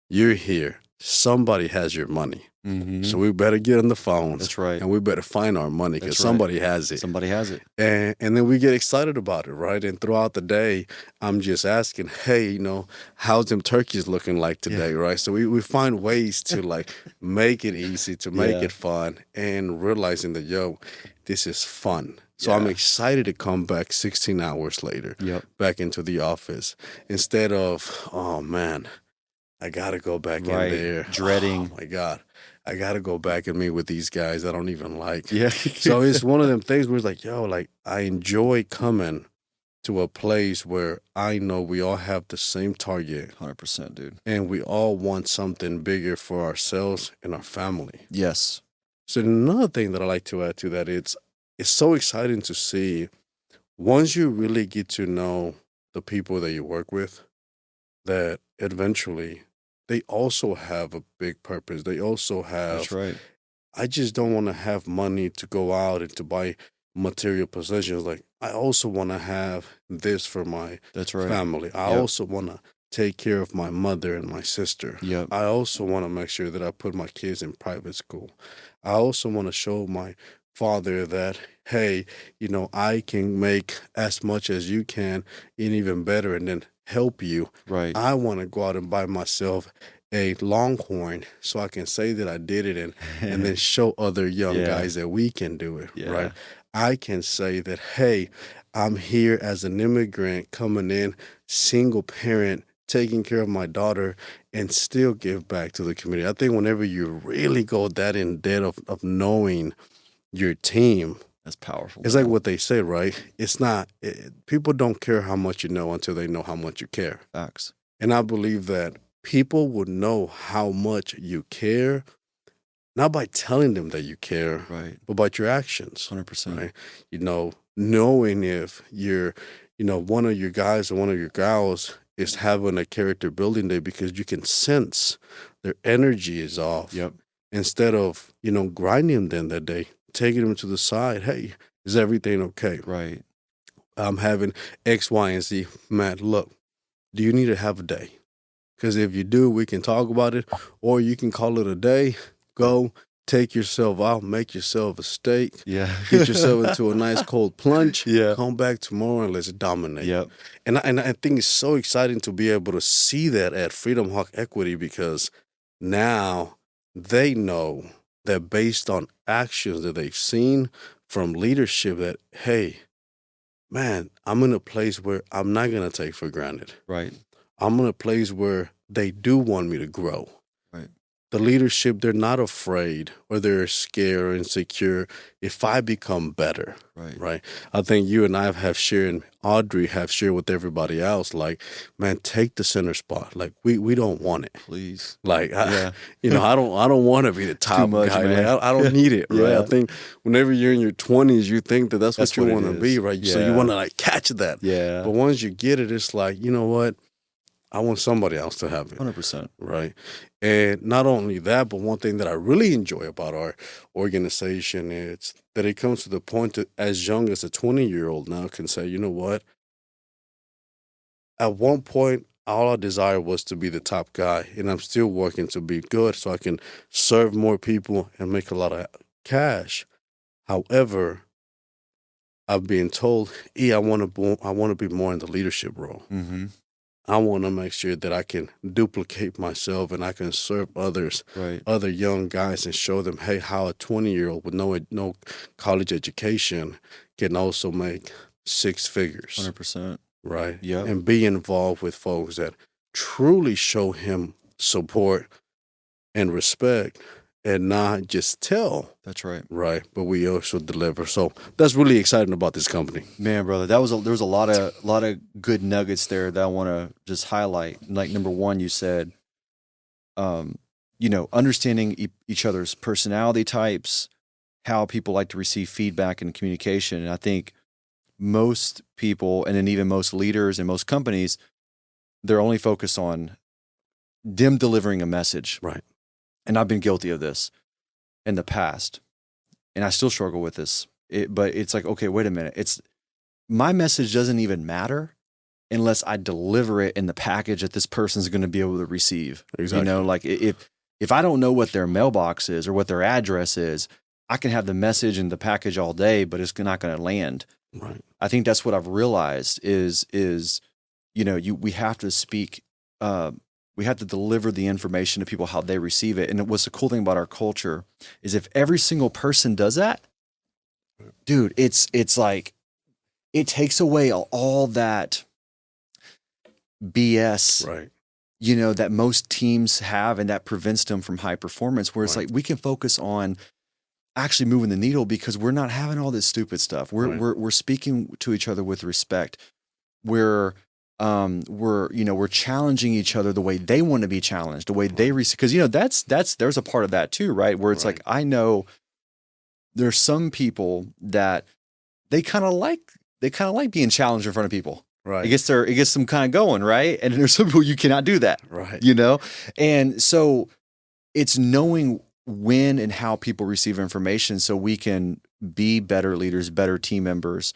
Speaker 2: you're here. Somebody has your money.
Speaker 1: Mm-hmm.
Speaker 2: So we better get on the phones.
Speaker 1: That's right.
Speaker 2: And we better find our money because
Speaker 1: That's right.
Speaker 2: somebody has it.
Speaker 1: Somebody has it.
Speaker 2: And then we get excited about it, right? And throughout the day, I'm just asking, hey, how's them turkeys looking like today, right? So we find ways to, like, make it easy, to make it fun, and realizing that, this is fun. So I'm excited to come back 16 hours later, back into the office, instead of, oh, man, I got to go back in there.
Speaker 1: Dreading.
Speaker 2: Oh, my God. I got to go back and meet with these guys I don't even like.
Speaker 1: Yeah.
Speaker 2: So it's one of them things where it's like, I enjoy coming to a place where I know we all have the same target.
Speaker 1: 100%, dude.
Speaker 2: And we all want something bigger for ourselves and our family.
Speaker 1: Yes.
Speaker 2: So another thing that I like to add to that, it's so exciting to see once you really get to know the people that you work with, that eventually they also have a big purpose. They also have,
Speaker 1: That's right.
Speaker 2: I just don't want to have money to go out and to buy material possessions. Like, I also want to have this for my
Speaker 1: That's right.
Speaker 2: family. I also want to take care of my mother and my sister.
Speaker 1: Yep.
Speaker 2: I also want to make sure that I put my kids in private school. I also want to show my father that, hey, I can make as much as you can and even better, and then help you.
Speaker 1: Right.
Speaker 2: I want to go out and buy myself a Longhorn so I can say that I did it, and then show other young guys that we can do it.
Speaker 1: Yeah.
Speaker 2: Right. I can say that, hey, I'm here as an immigrant coming in, single parent, taking care of my daughter, and still give back to the community. I think whenever you really go that in depth of knowing your team,
Speaker 1: That's powerful.
Speaker 2: it's like what they say, right? It's not, people don't care how much you know until they know how much you care.
Speaker 1: Facts.
Speaker 2: And I believe that people would know how much you care, not by telling them that you care,
Speaker 1: Right.
Speaker 2: but by your actions.
Speaker 1: 100%.
Speaker 2: Right? Knowing if you're, one of your guys or one of your gals is having a character building day because you can sense their energy is off.
Speaker 1: Yep.
Speaker 2: Instead of, grinding them that day, taking them to the side. Hey, is everything okay?
Speaker 1: Right.
Speaker 2: I'm having X, Y, and Z. Matt, look, do you need to have a day? Because if you do, we can talk about it, or you can call it a day. Go take yourself out, make yourself a steak,
Speaker 1: Yeah.
Speaker 2: get yourself into a nice cold plunge.
Speaker 1: Yeah.
Speaker 2: Come back tomorrow and let's dominate.
Speaker 1: Yep.
Speaker 2: And I think it's so exciting to be able to see that at Freedom Hawk Equity, because now they know that based on actions that they've seen from leadership, that, hey, man, I'm in a place where I'm not going to take for granted.
Speaker 1: Right.
Speaker 2: I'm in a place where they do want me to grow.
Speaker 1: Right.
Speaker 2: the leadership, they're not afraid or they're scared or insecure if I become better,
Speaker 1: Right.
Speaker 2: right? I think you and I have shared, and Audrey have shared with everybody else, like, man, take the center spot. Like, we don't want it.
Speaker 1: Please.
Speaker 2: Like,
Speaker 1: Yeah.
Speaker 2: I don't want to be the
Speaker 1: Too
Speaker 2: top
Speaker 1: much,
Speaker 2: guy. Like,
Speaker 1: man.
Speaker 2: I don't need it, right? I
Speaker 1: Yeah.
Speaker 2: think whenever you're in your 20s, you think that that's
Speaker 1: That's
Speaker 2: what you
Speaker 1: what it
Speaker 2: want to be,
Speaker 1: is.
Speaker 2: right? So you
Speaker 1: Yeah.
Speaker 2: want to like catch that.
Speaker 1: Yeah.
Speaker 2: But once you get it, it's like, you know what? I want somebody else to have it,
Speaker 1: 100%.
Speaker 2: right? And not only that, but one thing that I really enjoy about our organization is that it comes to the point that as young as a 20-year-old now can say, you know what? At one point, all I desired was to be the top guy, and I'm still working to be good so I can serve more people and make a lot of cash. However, I've been told, I want to be more in the leadership role.
Speaker 1: Mm-hmm.
Speaker 2: I want to make sure that I can duplicate myself and I can serve others,
Speaker 1: Right.
Speaker 2: other young guys, and show them, hey, how a 20-year-old with no college education can also make six figures,
Speaker 1: 100%.
Speaker 2: right?
Speaker 1: Yep.
Speaker 2: And be involved with folks that truly show him support and respect and not just tell,
Speaker 1: That's right.
Speaker 2: right? But we also deliver. So that's really exciting about this company.
Speaker 1: Man, brother, there was a lot of good nuggets there that I want to just highlight. Like number one, you said, understanding each other's personality types, how people like to receive feedback and communication. And I think most people, and then even most leaders and most companies, they're only focused on them delivering a message.
Speaker 2: Right.
Speaker 1: And I've been guilty of this in the past, and I still struggle with this. But it's like, okay, wait a minute. My message doesn't even matter unless I deliver it in the package that this person's going to be able to receive.
Speaker 2: Exactly.
Speaker 1: Like if I don't know what their mailbox is or what their address is, I can have the message and the package all day, but it's not going to land.
Speaker 2: Right.
Speaker 1: I think that's what I've realized is we have to speak. We have to deliver the information to people how they receive it. And what's the cool thing about our culture is if every single person does that, dude, it's like it takes away all that BS,
Speaker 2: Right.
Speaker 1: That most teams have, and that prevents them from high performance, where it's
Speaker 2: Right.
Speaker 1: like we can focus on actually moving the needle because we're not having all this stupid stuff. We're speaking to each other with respect. We're challenging each other the way they want to be challenged, the way they receive. Because there's a part of that too, right? Where it's like I know there's some people that they kind of like being challenged in front of people.
Speaker 2: Right.
Speaker 1: It gets them kind of going, right? And there's some people you cannot do that,
Speaker 2: Right.
Speaker 1: And so it's knowing when and how people receive information so we can be better leaders, better team members.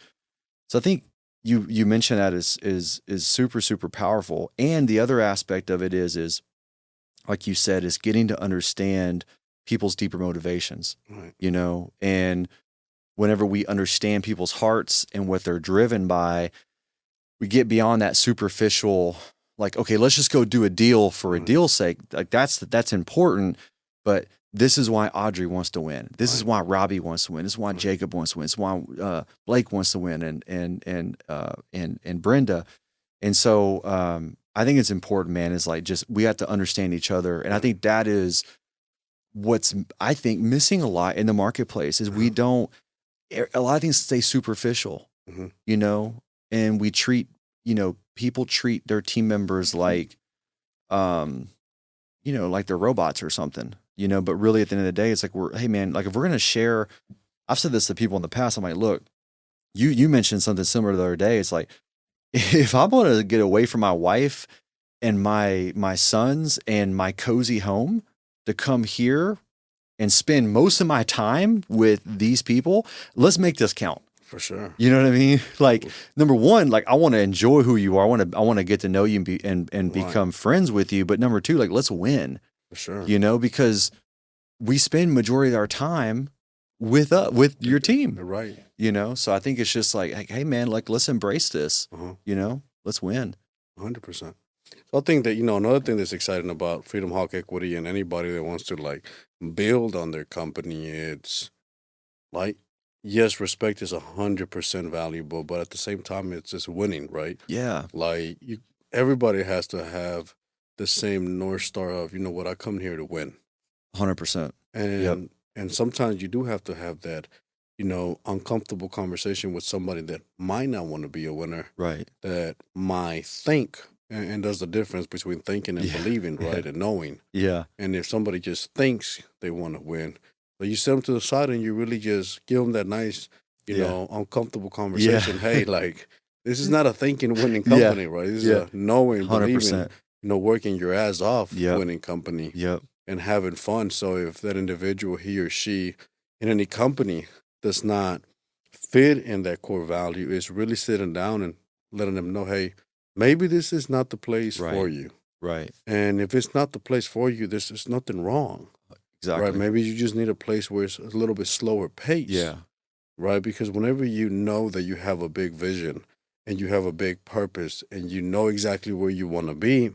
Speaker 1: So I think you mentioned that is super, super powerful. And the other aspect of it is like you said, is getting to understand people's deeper motivations,
Speaker 2: Right.
Speaker 1: And whenever we understand people's hearts and what they're driven by, we get beyond that superficial, like, okay, let's just go do a deal for a deal's sake. Like that's important, but this is why Audrey wants to win. This is why Robbie wants to win. This is why Jacob wants to win. This is why Blake wants to win, and Brenda. And so I think it's important, man. Is like just we have to understand each other, and I think that is what's missing a lot in the marketplace is we don't. A lot of things stay superficial, and we treat people treat their team members like like they're robots or something. But really at the end of the day, it's like hey man, like if we're gonna share, I've said this to people in the past. I'm like, look, you mentioned something similar the other day. It's like if I want to get away from my wife and my sons and my cozy home to come here and spend most of my time with these people, let's make this count.
Speaker 2: For sure.
Speaker 1: You know what I mean? Like number one, like I want to enjoy who you are. I want to get to know you and become friends with you. But number two, like let's win.
Speaker 2: For sure.
Speaker 1: Because we spend majority of our time with your team.
Speaker 2: Right.
Speaker 1: So I think it's just like, hey man, like let's embrace this. Let's win.
Speaker 2: 100%. So I think that another thing that's exciting about Freedom Hawk Equity and anybody that wants to like build on their company, it's like yes, respect is 100% valuable, but at the same time, it's just winning, right?
Speaker 1: Yeah.
Speaker 2: Like everybody has to have the same North Star of, I come here to win.
Speaker 1: 100%.
Speaker 2: And
Speaker 1: Yep.
Speaker 2: and sometimes you do have to have that, uncomfortable conversation with somebody that might not want to be a winner,
Speaker 1: Right.
Speaker 2: that might think, and there's a difference between thinking and
Speaker 1: Yeah.
Speaker 2: believing,
Speaker 1: Yeah.
Speaker 2: right, and knowing.
Speaker 1: Yeah.
Speaker 2: And if somebody just thinks they want to win, but you set them to the side and you really just give them that nice,
Speaker 1: Yeah.
Speaker 2: uncomfortable
Speaker 1: Yeah.
Speaker 2: conversation. Hey, like, this is not a thinking, winning
Speaker 1: Yeah.
Speaker 2: company, right? This is
Speaker 1: Yeah.
Speaker 2: a knowing, believing,
Speaker 1: 100%.
Speaker 2: working your ass off,
Speaker 1: Yep.
Speaker 2: winning company
Speaker 1: Yep.
Speaker 2: and having fun. So if that individual, he or she, in any company does not fit in that core value, is really sitting down and letting them know, hey, maybe this is not the place for
Speaker 1: Right.
Speaker 2: you.
Speaker 1: Right.
Speaker 2: And if it's not the place for you, there's just nothing wrong, right?
Speaker 1: Exactly.
Speaker 2: Maybe you just need a place where it's a little bit slower pace,
Speaker 1: Yeah.
Speaker 2: right? Because whenever you know that you have a big vision and you have a big purpose and you know exactly where you want to be,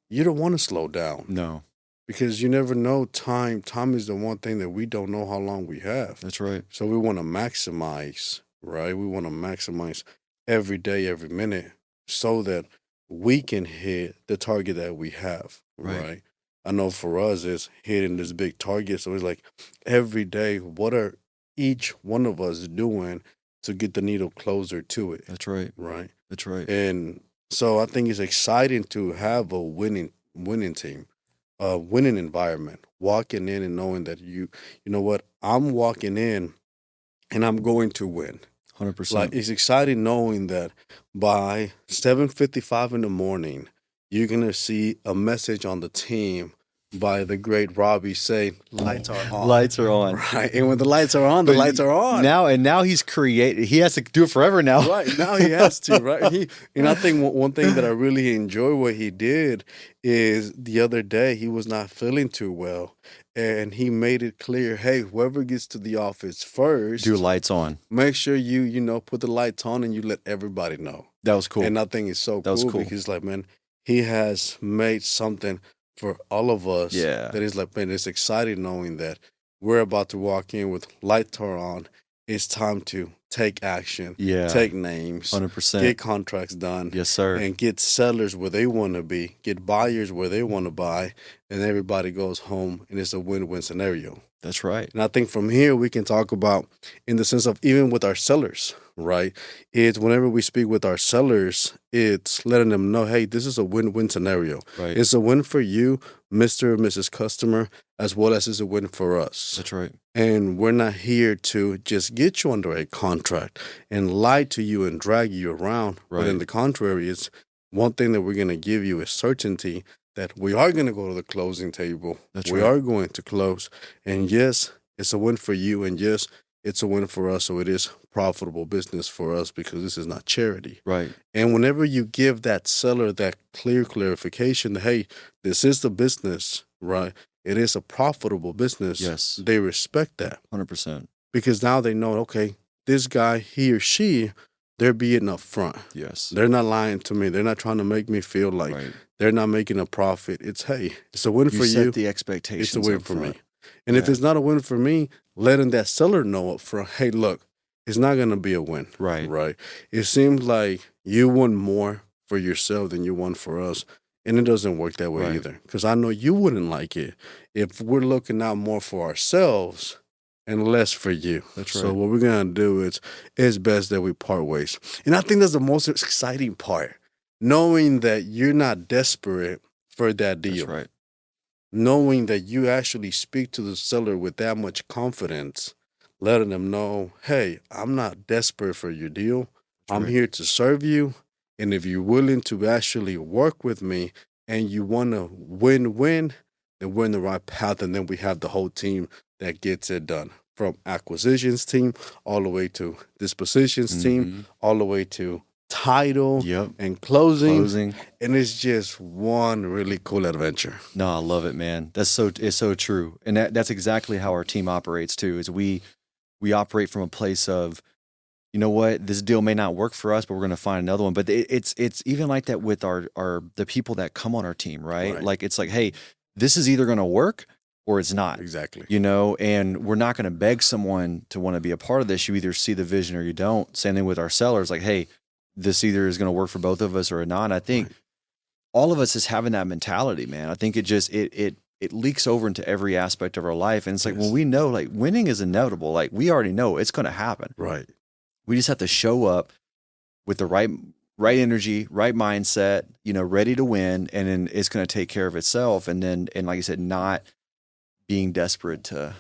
Speaker 2: you don't want to slow down.
Speaker 1: No.
Speaker 2: Because you never know time. Time is the one thing that we don't know how long we have.
Speaker 1: That's right.
Speaker 2: So we want to maximize, right? We want to maximize every day, every minute, so that we can hit the target that we have,
Speaker 1: Right.
Speaker 2: right? I know for us, it's hitting this big target. So it's like every day, what are each one of us doing to get the needle closer to it,
Speaker 1: That's right.
Speaker 2: right?
Speaker 1: That's right.
Speaker 2: And so I think it's exciting to have a winning team, a winning environment, walking in and knowing that you know what, I'm walking in and I'm going to win.
Speaker 1: 100%.
Speaker 2: Like, it's exciting knowing that by 7:55 in the morning, you're gonna see a message on the team by the great Robbie saying, "Lights are on."
Speaker 1: Lights are on.
Speaker 2: Right, and when the lights are on, the
Speaker 1: But
Speaker 2: lights are on.
Speaker 1: Now he's created. He has to do it forever now.
Speaker 2: Right, now he has to, right? And I think one thing that I really enjoy what he did is the other day he was not feeling too well, and he made it clear, hey, whoever gets to the office first,
Speaker 1: Do lights on.
Speaker 2: make sure you put the lights on and you let everybody know.
Speaker 1: That was cool.
Speaker 2: And I think it's so
Speaker 1: That was
Speaker 2: cool
Speaker 1: cool.
Speaker 2: because, like, man, he has made something for all of us.
Speaker 1: Yeah.
Speaker 2: That is like, man, it's exciting knowing that we're about to walk in with lights on. It's time to take action,
Speaker 1: Yeah.
Speaker 2: take names,
Speaker 1: 100%.
Speaker 2: get contracts done,
Speaker 1: Yes, sir.
Speaker 2: and get sellers where they want to be, get buyers where they want to buy, and everybody goes home, and it's a win-win scenario.
Speaker 1: That's right.
Speaker 2: And I think from here we can talk about in the sense of even with our sellers, right? It's whenever we speak with our sellers, it's letting them know, hey, this is a win-win scenario.
Speaker 1: Right.
Speaker 2: It's a win for you, Mr. or Mrs. Customer, as well as it's a win for us.
Speaker 1: That's right.
Speaker 2: And we're not here to just get you under a contract and lie to you and drag you around. But in
Speaker 1: Right.
Speaker 2: the contrary, it's one thing that we're going to give you is certainty that we are going to go to the closing table.
Speaker 1: That's
Speaker 2: We
Speaker 1: right.
Speaker 2: are going to close. And yes, it's a win for you. And yes, it's a win for us. So it is profitable business for us because this is not charity.
Speaker 1: Right.
Speaker 2: And whenever you give that seller that clear clarification that, hey, this is the business, right? It is a profitable business.
Speaker 1: Yes.
Speaker 2: They respect that
Speaker 1: 100%.
Speaker 2: because now they know, okay, this guy, he or she, they're being upfront.
Speaker 1: Yes.
Speaker 2: They're not lying to me. They're not trying to make me feel like
Speaker 1: Right.
Speaker 2: they're not making a profit. It's, hey, it's a win
Speaker 1: You
Speaker 2: for
Speaker 1: set
Speaker 2: you.
Speaker 1: the expectations.
Speaker 2: It's a win
Speaker 1: up
Speaker 2: for me.
Speaker 1: front.
Speaker 2: And if
Speaker 1: Yeah.
Speaker 2: it's not a win for me, letting that seller know up front, hey, look, it's not going to be a win.
Speaker 1: Right.
Speaker 2: Right. It seems like you want more for yourself than you want for us. And it doesn't work that way
Speaker 1: Right.
Speaker 2: either. Because I know you wouldn't like it if we're looking out more for ourselves and less for you.
Speaker 1: That's
Speaker 2: So
Speaker 1: right.
Speaker 2: what we're going to do is, it's best that we part ways. And I think that's the most exciting part. Knowing that you're not desperate for that deal.
Speaker 1: That's right.
Speaker 2: Knowing that you actually speak to the seller with that much confidence, letting them know, hey, I'm not desperate for your deal.
Speaker 1: That's
Speaker 2: I'm
Speaker 1: right.
Speaker 2: here to serve you. And if you're willing to actually work with me and you want to win-win, then we're in the right path. And then we have the whole team that gets it done, from acquisitions team all the way to dispositions team,
Speaker 1: Mhm.
Speaker 2: all the way to title
Speaker 1: Yep.
Speaker 2: and closing.
Speaker 1: Closing.
Speaker 2: And it's just one really cool adventure.
Speaker 1: No, I love it, man. It's so true. And that's exactly how our team operates too, is we operate from a place of, you know what, this deal may not work for us, but we're going to find another one. But it's even like that with the people that come on our team, right?
Speaker 2: Right.
Speaker 1: Like, it's like, hey, this is either going to work or it's not.
Speaker 2: Exactly.
Speaker 1: You know, and we're not going to beg someone to want to be a part of this. You either see the vision or you don't. Same thing with our sellers. Like, hey, this either is going to work for both of us or not. I think
Speaker 2: Right.
Speaker 1: all of us is having that mentality, man. I think it it leaks over into every aspect of our life. And it's like,
Speaker 2: Yes.
Speaker 1: when we know like winning is inevitable, like we already know it's going to happen.
Speaker 2: Right.
Speaker 1: We just have to show up with the right energy, right mindset, ready to win. And then it's going to take care of itself. And like I said, not being desperate to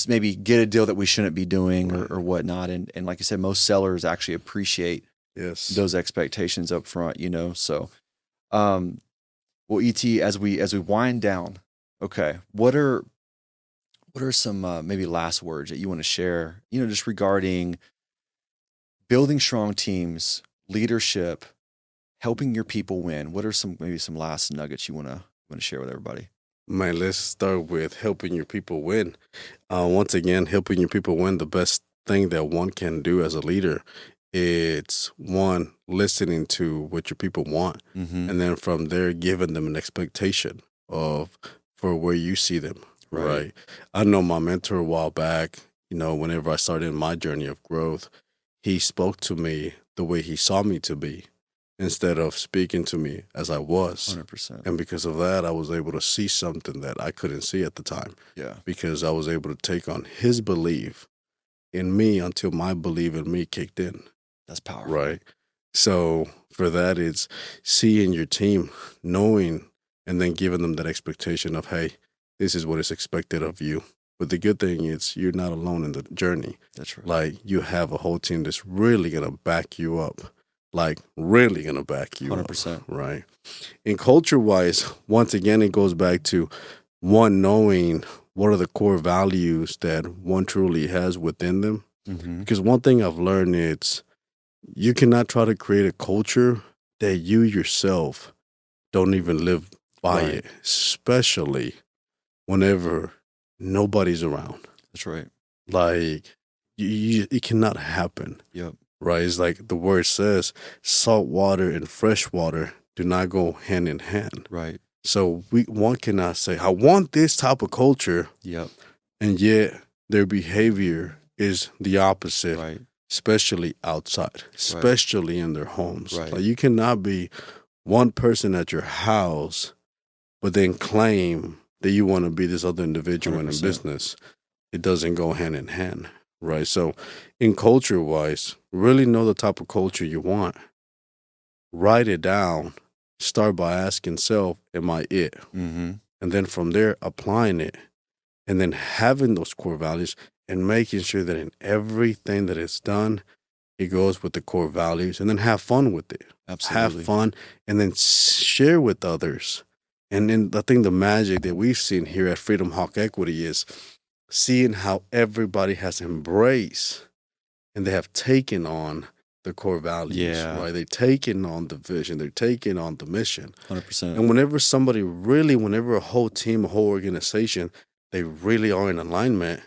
Speaker 1: maybe get a deal that we shouldn't be doing or whatnot. And like I said, most sellers actually appreciate those expectations up front, so, well, ET, as we wind down, okay, what are some maybe last words that you want to share, just regarding building strong teams, leadership, helping your people win? What are some last nuggets you want to share with everybody?
Speaker 2: Man, let's start with helping your people win. Once again, helping your people win, the best thing that one can do as a leader, it's one, listening to what your people want, and then from there, giving them an expectation for where you see them. Right. I know my mentor a while back, whenever I started my journey of growth, he spoke to me the way he saw me to be, instead of speaking to me as I was.
Speaker 1: 100%.
Speaker 2: And because of that, I was able to see something that I couldn't see at the time.
Speaker 1: Yeah.
Speaker 2: Because I was able to take on his belief in me until my belief in me kicked in.
Speaker 1: That's powerful.
Speaker 2: Right. So for that, it's seeing your team, knowing, and then giving them that expectation of, hey, this is what is expected of you. But the good thing is you're not alone in the journey.
Speaker 1: That's right.
Speaker 2: Like, you have a whole team that's really going to back you up. Like, really going to back you
Speaker 1: 100%.
Speaker 2: up. Right. And culture-wise, once again, it goes back to one, knowing what are the core values that one truly has within them.
Speaker 1: Mm-hmm.
Speaker 2: Because one thing I've learned is you cannot try to create a culture that you yourself don't even live by it, especially whenever nobody's around.
Speaker 1: That's right.
Speaker 2: Like, it cannot happen.
Speaker 1: Yep.
Speaker 2: Right? It's like the word says, salt water and fresh water do not go hand in hand.
Speaker 1: Right.
Speaker 2: So one cannot say, I want this type of culture.
Speaker 1: Yep.
Speaker 2: And yet their behavior is the opposite.
Speaker 1: Right.
Speaker 2: Especially outside, especially in their homes.
Speaker 1: Right.
Speaker 2: Like, you cannot be one person at your house, but then claim that you want to be this other individual
Speaker 1: 100%.
Speaker 2: in a business. It doesn't go hand in hand, right? So in culture-wise, really know the type of culture you want. Write it down. Start by asking self, am I it?
Speaker 1: Mm-hmm.
Speaker 2: And then from there, applying it. And then having those core values and making sure that in everything that is done, it goes with the core values, and then have fun with it.
Speaker 1: Absolutely.
Speaker 2: Have fun and then share with others. And then I think the magic that we've seen here at Freedom Hawk Equity is seeing how everybody has embraced and they have taken on the core values, right? They're taking on the vision. They're taking on the mission.
Speaker 1: 100%.
Speaker 2: And whenever a whole team, a whole organization, they really are in alignment,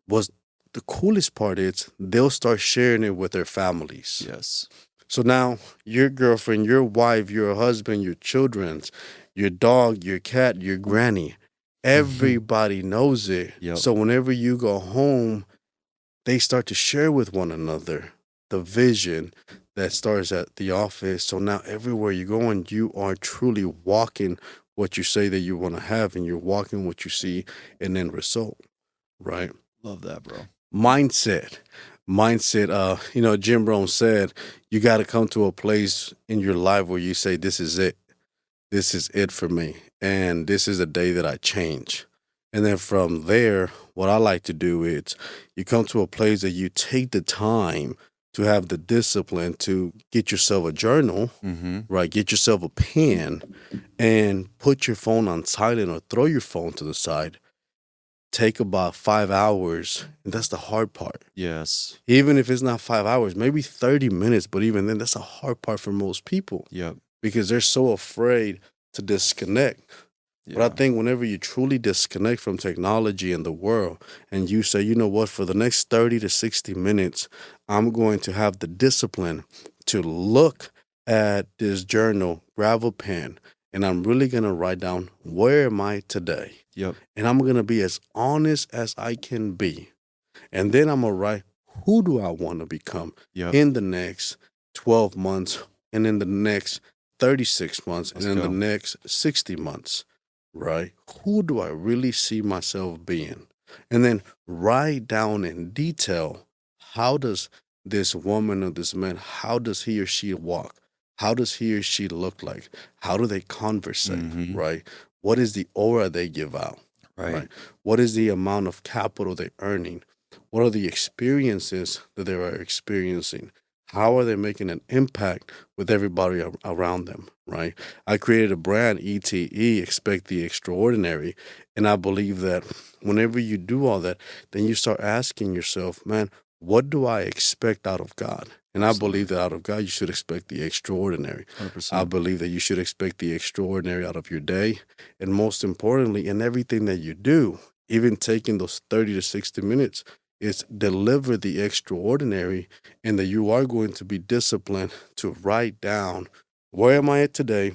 Speaker 2: was the coolest part is they'll start sharing it with their families.
Speaker 1: Yes.
Speaker 2: So now your girlfriend, your wife, your husband, your children, your dog, your cat, your granny, everybody knows it.
Speaker 1: Yep.
Speaker 2: So whenever you go home, they start to share with one another the vision that starts at the office. So now everywhere you go, and you are truly walking what you say that you want to have, and you're walking what you see and then result, right?
Speaker 1: Love that, bro.
Speaker 2: Mindset. Jim Rohn said, you got to come to a place in your life where you say, this is it. This is it for me. And this is the day that I change. And then from there, what I like to do is you come to a place that you take the time to have the discipline to get yourself a journal, right? Get yourself a pen and put your phone on silent or throw your phone to the side. Take about 5 hours, and that's the hard part.
Speaker 1: Yes.
Speaker 2: Even if it's not 5 hours, maybe 30 minutes, but even then, that's a hard part for most people.
Speaker 1: Yep.
Speaker 2: Because they're so afraid to disconnect.
Speaker 1: Yeah.
Speaker 2: But I think whenever you truly disconnect from technology and the world, and you say, you know what, for the next 30 to 60 minutes, I'm going to have the discipline to look at this journal, grab a pen, and I'm really going to write down, where am I today?
Speaker 1: Yep.
Speaker 2: And I'm going to be as honest as I can be. And then I'm going to write, who do I want to become in the next 12 months, and in the next 36 months, and in the next 60 months? right? Who do I really see myself being? And then write down in detail, how does this woman or this man, how does he or she walk? How does he or she look like? How do they conversate,
Speaker 1: Mhm.
Speaker 2: right? What is the aura they give out,
Speaker 1: Right.
Speaker 2: right? What is the amount of capital they're earning? What are the experiences that they are experiencing? How are they making an impact with everybody around them, right? I created a brand, ETE, Expect the Extraordinary. And I believe that whenever you do all that, then you start asking yourself, man, what do I expect out of God? And I believe that out of God, you should expect the extraordinary.
Speaker 1: 100%.
Speaker 2: I believe that you should expect the extraordinary out of your day. And most importantly, in everything that you do, even taking those 30 to 60 minutes, is deliver the extraordinary, and that you are going to be disciplined to write down, where am I at today?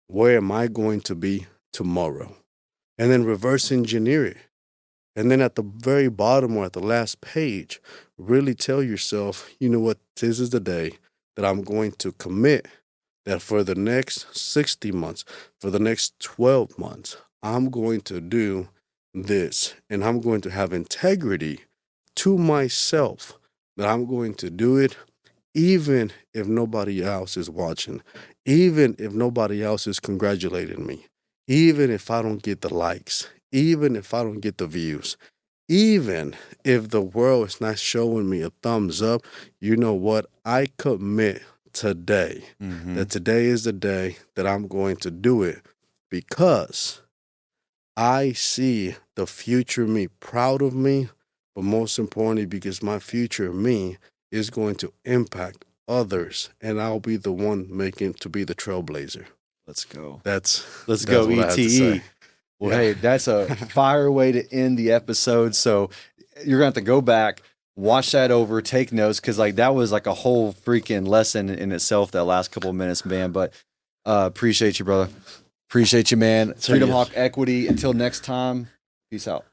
Speaker 2: Where am I going to be tomorrow? And then reverse engineer it. And then at the very bottom or at the last page, really tell yourself, you know what, this is the day that I'm going to commit that for the next 60 months, for the next 12 months, I'm going to do this, and I'm going to have integrity to myself that I'm going to do it even if nobody else is watching, even if nobody else is congratulating me, even if I don't get the likes, even if I don't get the views, even if the world is not showing me a thumbs up. You know what? I commit today
Speaker 1: Mhm.
Speaker 2: that today is the day that I'm going to do it, because I see the future me proud of me, but most importantly, because my future me is going to impact others, and I'll be the one making to be the trailblazer.
Speaker 1: Let's go.
Speaker 2: That's
Speaker 1: Let's
Speaker 2: that's
Speaker 1: go,
Speaker 2: what I had to
Speaker 1: ETE.
Speaker 2: say.
Speaker 1: Well,
Speaker 2: Yeah.
Speaker 1: hey, that's a fire way to end the episode. So you're gonna have to go back, watch that over, take notes, because like that was like a whole freaking lesson in itself. That last couple of minutes, man. But appreciate you, brother. Appreciate you, man.
Speaker 2: So,
Speaker 1: Freedom
Speaker 2: yes.
Speaker 1: Hawk Equity. Until next time, peace out.